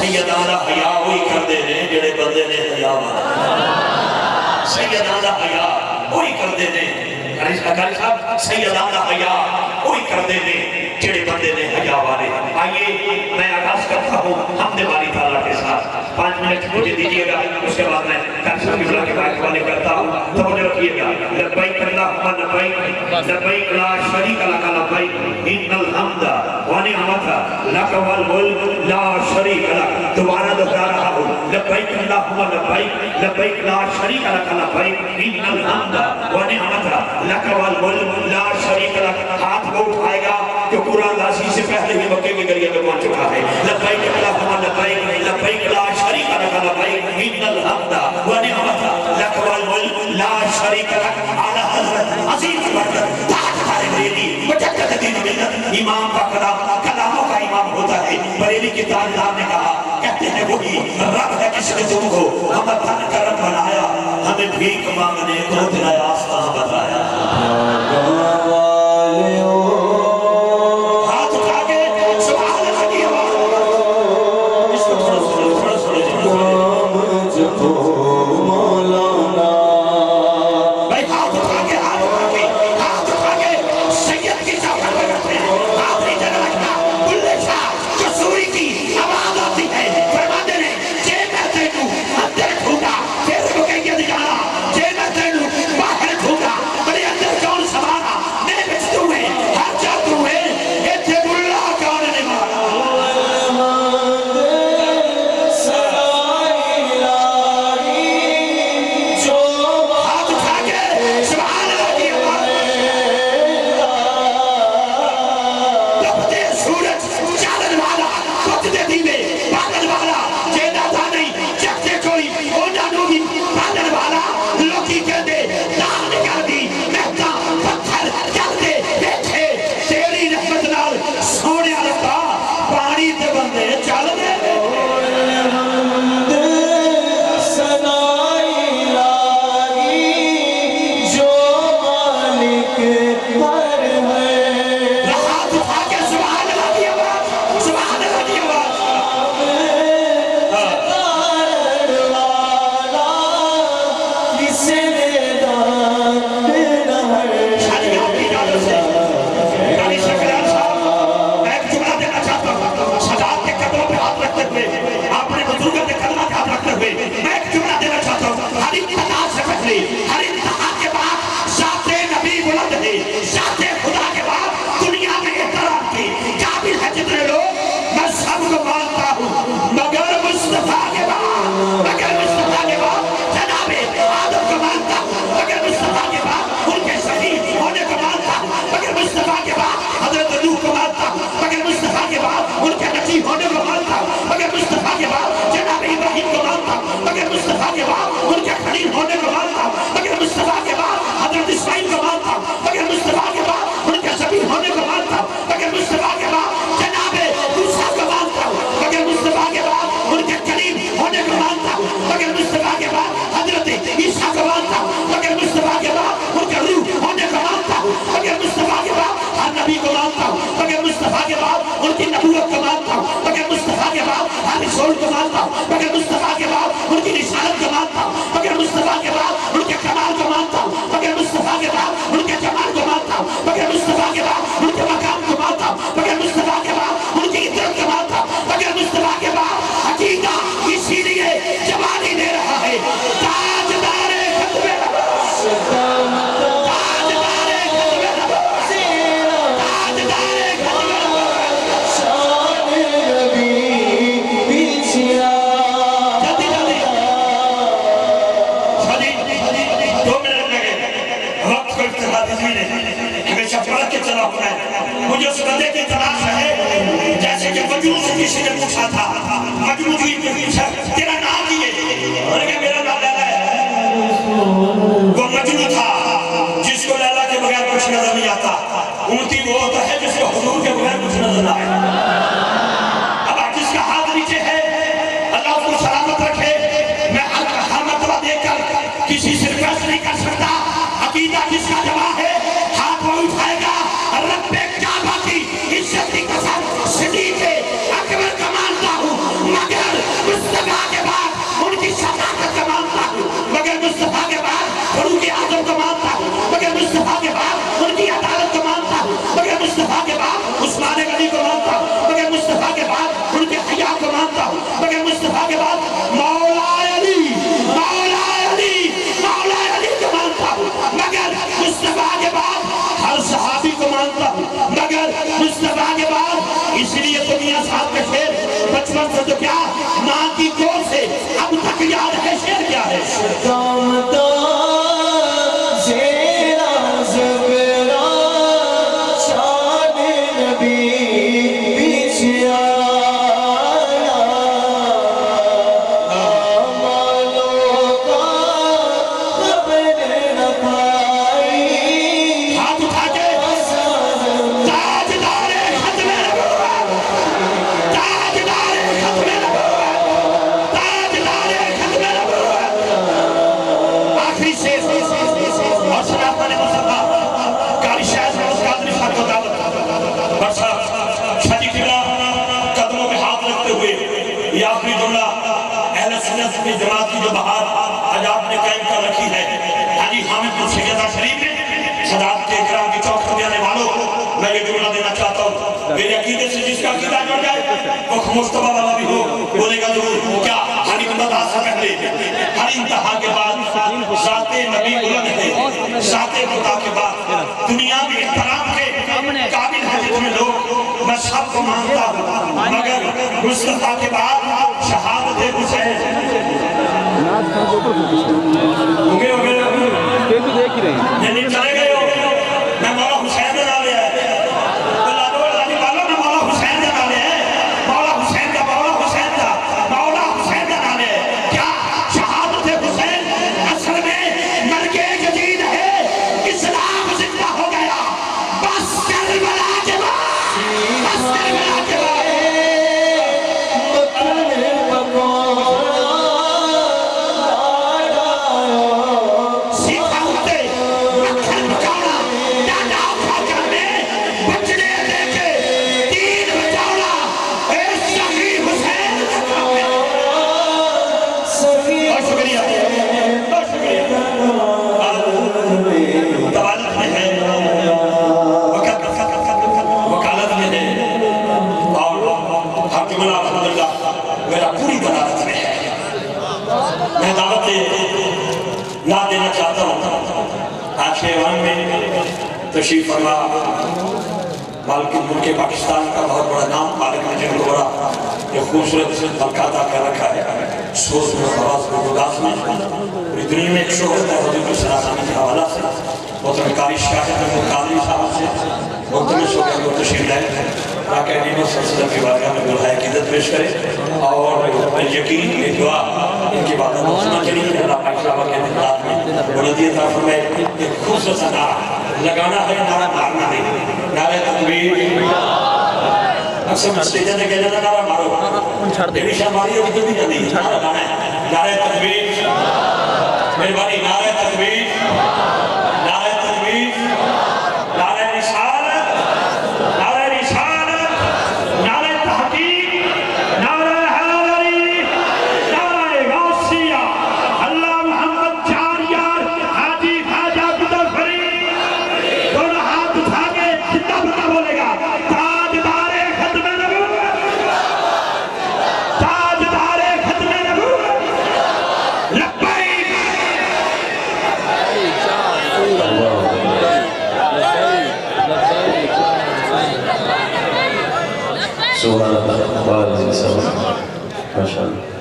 سیدانہ حیا ہوئی کر دے نے جڑے بندے نے حیا والا سیدانہ حیا ہوئی کر دے نے اکاری صاحب سیدانہ حیا ہوئی کر دے نے جڑے بندے نے حیا والے آئیے میں آغاز کرتا ہوں حمد باری تعالیٰ کے ساتھ 5 منٹ مجھے دیجئے گا اس کے بعد میں کانسل قبلہ کے بائک والے کرتا ہوں توجہ رکھیے گا لبیک اللہم لبیک لبیک لا شریک لک لبیک ان الحمد ونعمت لک والملک لا شریک لک دوبارہ دہرا رہا ہوں لبیک اللہم لبیک لبیک لا شریک لک لبیک ان الحمد ونعمت لک والملک لا شریک لک ہاتھ کو اٹھائے گا کہ قرآن لازی سے پہلے ہی مکے کے گریہ میں پہنچ چکا ہے لبیک اللہم لبیک لبیک لا شریک لک لبیک ان الحمد ونعمت لک والملک لا شریک لک اعلیٰ حضرت عظیم برکت تاجدار بریلی مجدد دین ملت امام کا کلاموں کا امام ہوتا ہے بریلی کی تاجدار نے کہا کہتے ہیں وہی رب ہے جس نے تم کو ہمیں تن کرم بنایا ہمیں بھیک مانگنے کو تیرا راستہ بتایا مجھے اس بندے کی تلاش ہے جیسے کہ مجنون سے کسی نے پوچھا تھا مجنون کی پوچھا تیرا نام کی ہے اور کہ میرا نام لیلا ہے وہ مجنون تھا جس کو لیلا کے بغیر کچھ نظر نہیں آتا امتی وہ ہوتا ہے جس کو حضور کے بغیر کچھ نظر آئے اب جس کا ہاتھ نیچے ہے اللہ اس کو سلامت رکھے میں ہر مرتبہ دیکھ کر کسی سے ریکویسٹ نہیں کر سکتا عقیدہ جس کا جمع ہے ہاتھ وہ اٹھائے گا رب کعبہ کی عزت کی قسم صدیق اکبر کا مانتا ہوں مگر مصطفیٰ کے بعد مولا علی مولا علی مولا علی کو مانتا ہوں، مگر مصطفیٰ کے بعد ہر صحابی کو مانتا ہوں، مگر مصطفیٰ کے بعد اس لیے تو میاں صاحب کے شعر بچپن سے تو کیا ماں کی گود سے اب تک یاد ہے، شعر کیا ہے؟ جماعت کی جو بہار آج آپ نے قائم کر رکھی ہے، حاجی حامد پور سیدہ شریف میں صدارت کے اکرام کی چوک پر جانے والوں میں یہ جملہ دینا چاہتا ہوں، میرے عقیدے سے جس کا عقیدہ جڑ جائے وہ مصطفیٰ والا بھی ہو، بولے گا ضرور کیا ہر اقبال سے پہلے ہر انتہا کے بعد ذات نبی بلند ہے، ذات خدا کے بعد دنیا میں احترام کے قابل ہے جتنے لوگ میں سب کو مانتا ہوں، مگر مصطفیٰ کے بعد شہادت حسین نہیں چلے گئے ہو، میں مولا حسین دے نالے ہے، اللہ میں مولا حسین دے نالے ہے، مولا حسین دا مولا حسین دا مولا حسین دے نالے ہے، کیا شہادت حسین اصل میں مرگ جدید ہے، اسلام زندہ ہو گیا، بس کربلا کے بعد، بس کربلا کے بعد تشریف فرما مالک ملک پاکستان کا بہت بڑا نام مالک نے جن کو بڑا یہ خوبصورت ملکہ عطا کر رکھا ہے، سوز میں خواص میں گداس میں پوری دنیا میں ایک شہرت ہے حضور کے سلاسانی کے حوالہ سے محترم قاری شاہد قادری صاحب سے محترم شوکر کو تشریف لائے تاکہ نیمت سلسلہ کی بارگاہ میں بلائے عقیدت پیش کرے اور یقین یہ دعا ان کی باتوں کو سنا چلی اللہ پاک صاحبہ کے انداد میں بلندی عطا فرمائے ایک خوبصورت سا نعرہ لگانا ہے، نعرہ مارنا نہیں، نعرہ تکبیر اکثر مسجدیں نے کہنا نعرہ مارو میری شاماری ہوگی تو بھی جاندی نعرہ لانا ہے، نعرہ تکبیر مہربانی، نعرہ تکبیر نعرہ تکبیر نعرہ رسالت نعرہ رسالت نعرہ تحقیق نعرہ حیدری نعرہ غوثیہ اللہ محمد چار یار حاجی خواجہ قدر فرید دونوں ہاتھ اٹھا کے جتنا بتا بولے گا تاجدار ختم نبوت تاجدار ختم نبوت لبیک سبحان اللہ، ماشاء اللہ